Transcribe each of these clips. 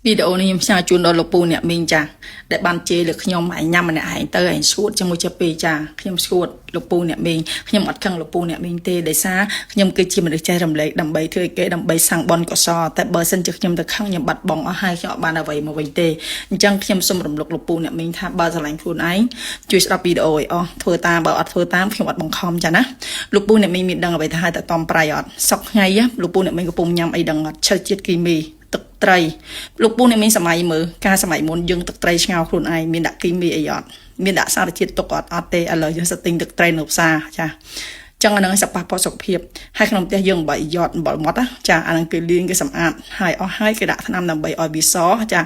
វីដេអូនេះខ្ញុំផ្សាយជូនដល់លោកពូអ្នកមីងចាដែលបានជេរលើខ្ញុំឯងញ៉ាំម្នាក់ឯងទៅឯងស្គួតជាមួយជាពីចាខ្ញុំស្គួតលោកពូអ្នកមីងខ្ញុំអត់ខឹងលោកពូអ្នកមីងទេដោយសារខ្ញុំគឺជាមនុស្សចេះរំលែកដើម្បីធ្វើគេដើម្បីសាងបនកុសលតែបើសិនជាខ្ញុំទៅខឹងខ្ញុំបាត់បង់អស់ហើយខ្ញុំអត់បានអ្វីមកវិញទេអញ្ចឹងខ្ញុំសូមរំលឹកលោកពូអ្នកមីងថាបើស្រឡាញ់ខ្លួនឯងជួយស្ដាប់វីដេអូឲ្យអស់ធ្វើតាមបើអត់ធ្វើតាមខ្ញុំអត់បង្ខំចាណាលោកពូអ្នកមីងមានដឹងអ្វីថាតែតំប្រៃអត់សក់ថ្ងៃលោកពូអ្នកមីងកំពុងញ៉ាំអីដឹងអត់ឈើជាតិគីមីទឹកត្រីលោកពូអ្នកមានសម័យមើលការសម័យមុនយើងទឹកត្រីឆ្ងោរខ្លួនឯងមានដាក់គីមីអីអត់មានដាក់សារជាតិទុកអត់ទេឥឡូវយើងសិតទិញទឹកត្រីនៅផ្សារចាចឹងអានឹងសប៉ះប៉សុខភាពហើយក្នុងផ្ទះយើងបើយត់អំបិលមាត់ចាអានឹងគេលាងគេសម្អាតហើយអស់ហើយគេដាក់ថ្នាំដើម្បីឲ្យវាសចា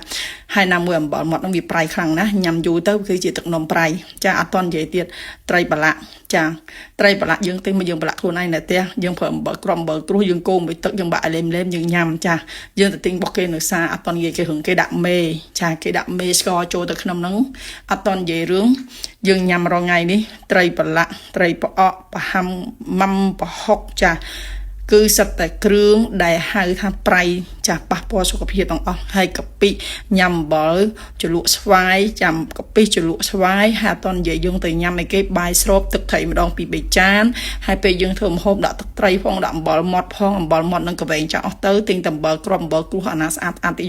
ហើយណាមួយអំបិលមាត់នឹងវាប្រៃខ្លាំងណាស់ញ៉ាំយូរទៅគឺជាទឹកនំប្រៃចាអត់តន់និយាយទៀតត្រីប្រឡាក់ចាត្រីប្រឡាក់យើងទិញមកយើងប្រឡាក់ខ្លួនឯងនៅផ្ទះយើងប្រើអំបិលក្រំអំបិលគ្រួសយើងកូរមួយទឹកយើងបាក់លេមយើងញ៉ាំចាយើងទៅទិញរបស់គេនៅផ្សារអត់តន់និយាយគេរឿងគេដាក់មេចាគេដាក់មេស្ករចូលទៅក្នុងហ្នឹងអត់តន់និយាយរឿងយើងញ៉ាំរងថ្ងៃនេះត្រីប្រឡាក់ត្រីផ្អកប្រហាំម៉ាំប្រហុកចាគឺសិតតែគ្រឿងដែលហៅថាប្រៃចាប៉ះពាល់សុខភាពទាំងអស់ហើយកពិញ៉ាំអំបិលជ្រលក់ស្វាយចាំកពិជ្រលក់ស្វាយហើយអត់តនិយាយយើងទៅញ៉ាំអីគេបាយស្រូបទឹកត្រីម្ដងពី3ចានហើយពេលយើងធ្វើម្ហូបដាក់ទឹកត្រីផងដាក់អំបិលមាត់ផងអំបិលមាត់នឹងកវែងចាស់អស់ទៅទិញតែអំបិលគ្រាប់អំបិលគ្រួសអាណាស្អាតស្អាតទី